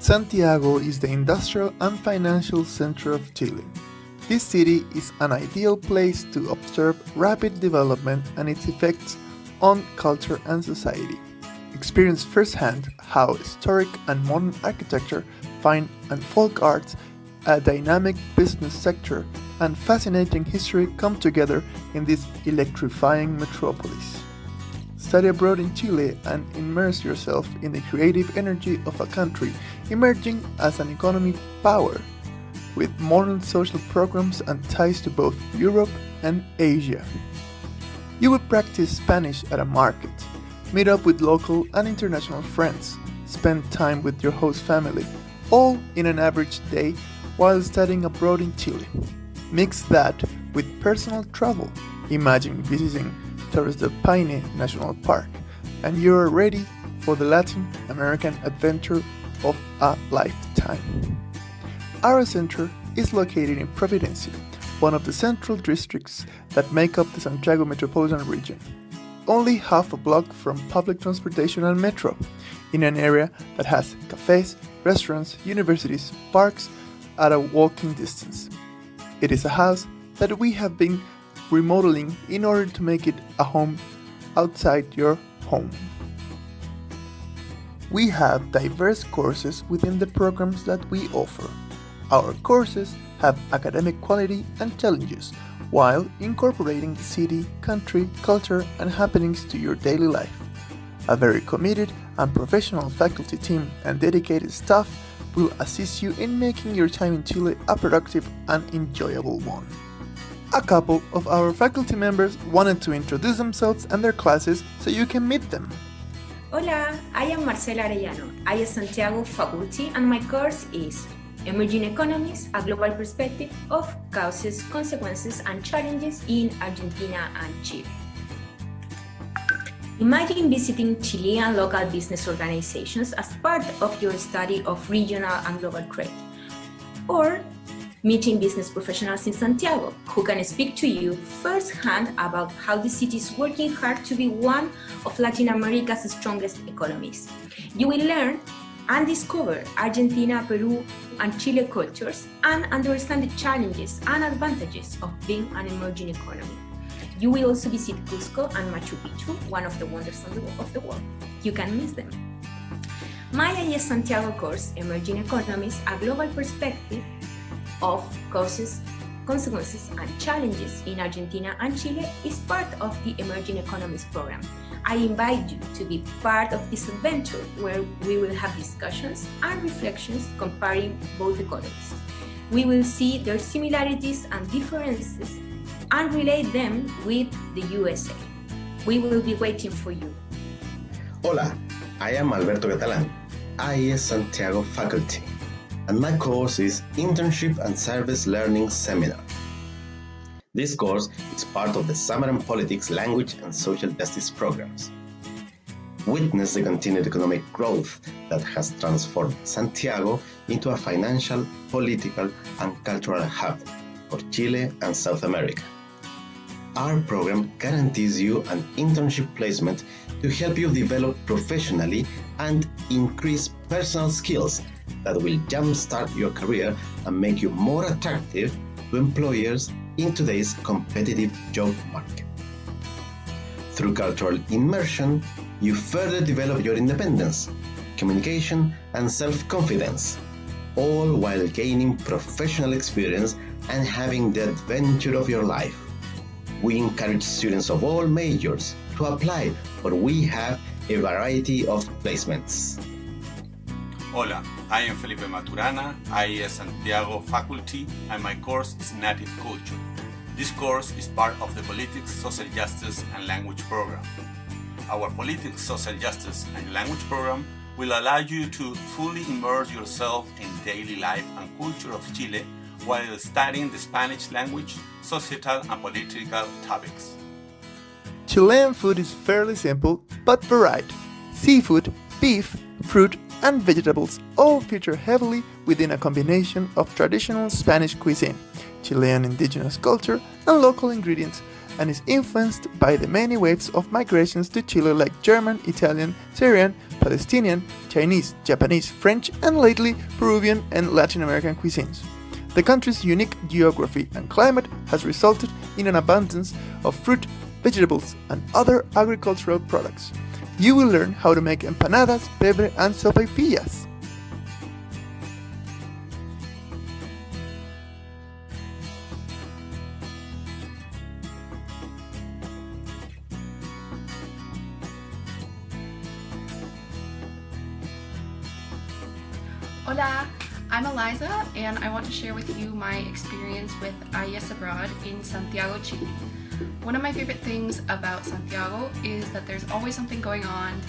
Santiago is the industrial and financial center of Chile. This city is an ideal place to observe rapid development and its effects on culture and society. Experience firsthand how historic and modern architecture, fine and folk arts, a dynamic business sector, and fascinating history come together in this electrifying metropolis. Study abroad in Chile and immerse yourself in the creative energy of a country emerging as an economic power, with modern social programs and ties to both Europe and Asia. You will practice Spanish at a market, meet up with local and international friends, spend time with your host family, all in an average day while studying abroad in Chile. Mix that with personal travel. Imagine visiting Torres del Paine National Park, and you're ready for the Latin American adventure of a lifetime. Our center is located in Providencia, one of the central districts that make up the Santiago metropolitan region. Only half a block from public transportation and metro, in an area that has cafes, restaurants, universities, parks at a walking distance. It is a house that we have been remodeling in order to make it a home outside your home. We have diverse courses within the programs that we offer. Our courses have academic quality and challenges, while incorporating the city, country, culture, and happenings to your daily life. A very committed and professional faculty team and dedicated staff will assist you in making your time in Chile a productive and enjoyable one. A couple of our faculty members wanted to introduce themselves and their classes so you can meet them. Hola, I am Marcela Arellano, IES Santiago faculty, and my course is Emerging Economies, a Global Perspective of Causes, Consequences, and Challenges in Argentina and Chile. Imagine visiting Chilean local business organizations as part of your study of regional and global trade, or meeting business professionals in Santiago who can speak to you firsthand about how the city is working hard to be one of Latin America's strongest economies. You will learn and discover Argentina, Peru, and Chile cultures and understand the challenges and advantages of being an emerging economy. You will also visit Cusco and Machu Picchu, one of the wonders of the world. You can miss them. My IES Santiago course, Emerging Economies, a Global Perspective of Causes, Consequences, and Challenges in Argentina and Chile, is part of the Emerging Economies program. I invite you to be part of this adventure where we will have discussions and reflections comparing both economies. We will see their similarities and differences and relate them with the USA. We will be waiting for you. Hola, I am Alberto Catalán, IES Santiago faculty, and my course is Internship and Service Learning Seminar. This course is part of the Summer and Politics Language and Social Justice programs. Witness the continued economic growth that has transformed Santiago into a financial, political, and cultural hub for Chile and South America. Our program guarantees you an internship placement to help you develop professionally and increase personal skills that will jumpstart your career and make you more attractive to employers in today's competitive job market. Through cultural immersion, you further develop your independence, communication, and self-confidence, all while gaining professional experience and having the adventure of your life. We encourage students of all majors to apply, for we have a variety of placements. Hola, I am Felipe Maturana, IES Santiago faculty, and my course is Native Culture. This course is part of the Politics, Social Justice and Language program. Our Politics, Social Justice and Language program will allow you to fully immerse yourself in daily life and culture of Chile while studying the Spanish language, societal and political topics. Chilean food is fairly simple but varied. Seafood, beef, fruit, and vegetables all feature heavily within a combination of traditional Spanish cuisine, Chilean indigenous culture, and local ingredients and is influenced by the many waves of migrations to Chile like German, Italian, Syrian, Palestinian, Chinese, Japanese, French, and lately Peruvian and Latin American cuisines. The country's unique geography and climate has resulted in an abundance of fruit, vegetables, and other agricultural products. You will learn how to make empanadas, pebre, and sopaipillas. Hola, I'm Eliza, and I want to share with you my experience with IES Abroad in Santiago, Chile. One of my favorite things about Santiago is that there's always something going on.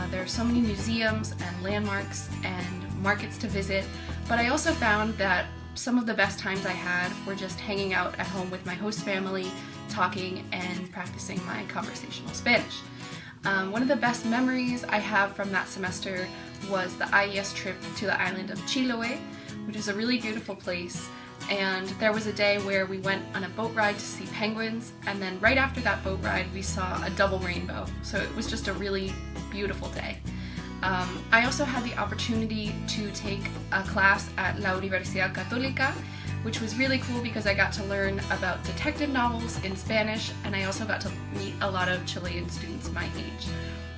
There are so many museums and landmarks and markets to visit, but I also found that some of the best times I had were just hanging out at home with my host family, talking and practicing my conversational Spanish. One of the best memories I have from that semester was the IES trip to the island of Chiloé, which is a really beautiful place. And there was a day where we went on a boat ride to see penguins, and then right after that boat ride we saw a double rainbow. So it was just a really beautiful day. I also had the opportunity to take a class at La Universidad Católica, which was really cool because I got to learn about detective novels in Spanish, and I also got to meet a lot of Chilean students my age.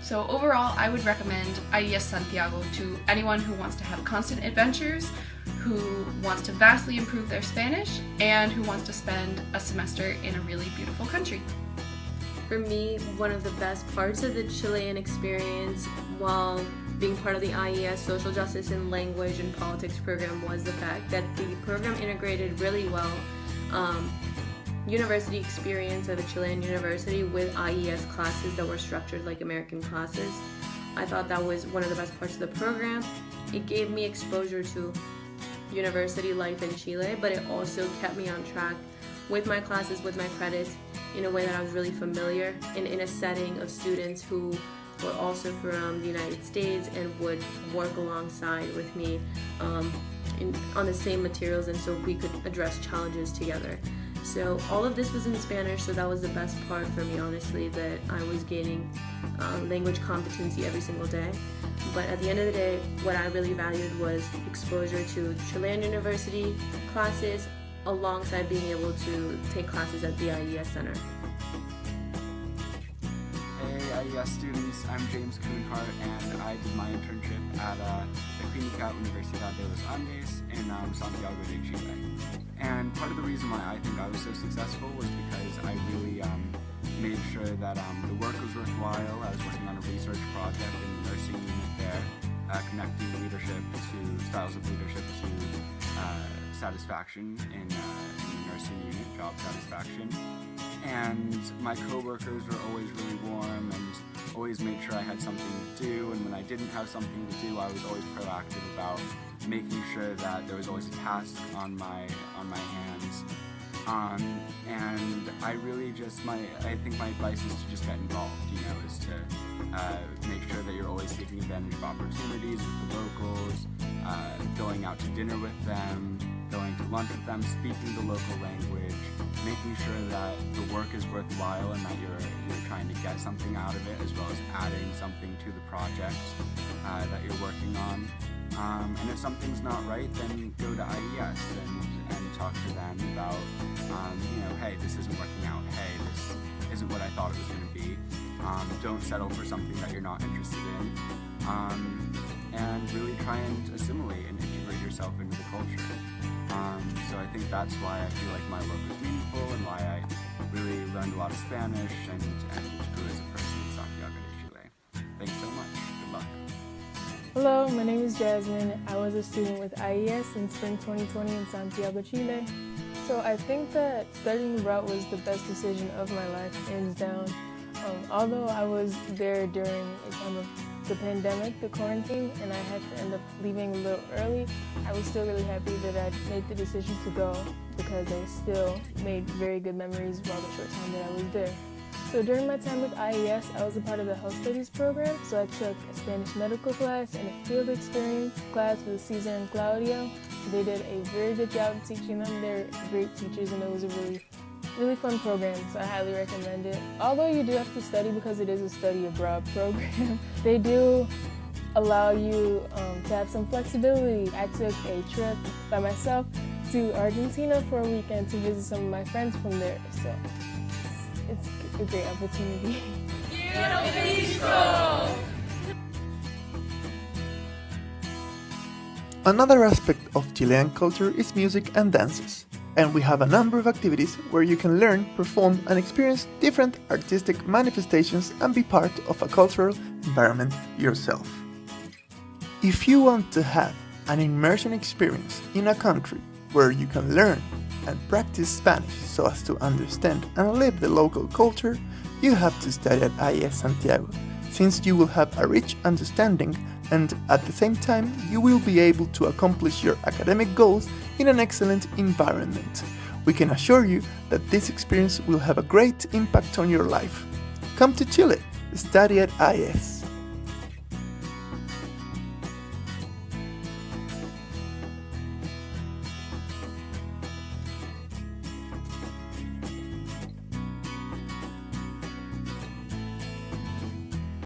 So overall, I would recommend IES Santiago to anyone who wants to have constant adventures, who wants to vastly improve their Spanish, and who wants to spend a semester in a really beautiful country. For me, one of the best parts of the Chilean experience while being part of the IES Social Justice in Language and Politics program was the fact that the program integrated really well university experience of a Chilean university with IES classes that were structured like American classes. I thought that was one of the best parts of the program. It gave me exposure to university life in Chile, but it also kept me on track with my classes, with my credits, in a way that I was really familiar and in a setting of students who were also from the United States and would work alongside with me on the same materials, and so we could address challenges together. So all of this was in Spanish, so that was the best part for me, honestly, that I was gaining language competency every single day. But at the end of the day, what I really valued was exposure to Chilean university classes alongside being able to take classes at the IES Center. Hey IES students, I'm James Kuhnhart, and I did my internship at La Clínica Universidad de los Andes in Santiago de Chile. And part of the reason why I think I was so successful was because I really made sure that the work was worthwhile. I was working on a research project in the nursing unit there, connecting leadership to styles of leadership to satisfaction in the nursing unit, job satisfaction. And my co-workers were always really warm and always made sure I had something to do, and when I didn't have something to do, I was always proactive about making sure that there was always a task on my hands. And I really just, I think my advice is to just get involved, is to make sure that you're always taking advantage of opportunities with the locals, going out to dinner with them, going to lunch with them, speaking the local language, making sure that the work is worthwhile and that you're trying to get something out of it, as well as adding something to the project that you're working on. And if something's not right, then go to IES and talk to them about, hey, this isn't working out. Hey, this isn't what I thought it was going to be. Don't settle for something that you're not interested in. And really try and assimilate and integrate yourself into the culture. So I think that's why I feel like my work was meaningful and why I really learned a lot of Spanish and grew as a person in Santiago de Chile. Thanks so much. Good luck. Hello, my name is Jasmine. I was a student with IES in spring 2020 in Santiago, Chile. So I think that studying abroad was the best decision of my life, hands down. Although I was there during a time of the pandemic, the quarantine, and I had to end up leaving a little early, I was still really happy that I made the decision to go because I still made very good memories while the short time that I was there. So during my time with IES, I was a part of the health studies program, so I took a Spanish medical class and a field experience class with Cesar and Claudia. They did a very good job of teaching them. They're great teachers, and it was a really really fun program, so I highly recommend it. Although you do have to study because it is a study abroad program, they do allow you to have some flexibility. I took a trip by myself to Argentina for a weekend to visit some of my friends from there, so it's a great opportunity. Another aspect of Chilean culture is music and dances, and we have a number of activities where you can learn, perform, and experience different artistic manifestations and be part of a cultural environment yourself. If you want to have an immersion experience in a country where you can learn and practice Spanish so as to understand and live the local culture, you have to study at IES Santiago, since you will have a rich understanding and at the same time you will be able to accomplish your academic goals in an excellent environment. We can assure you that this experience will have a great impact on your life. Come to Chile, study at IES.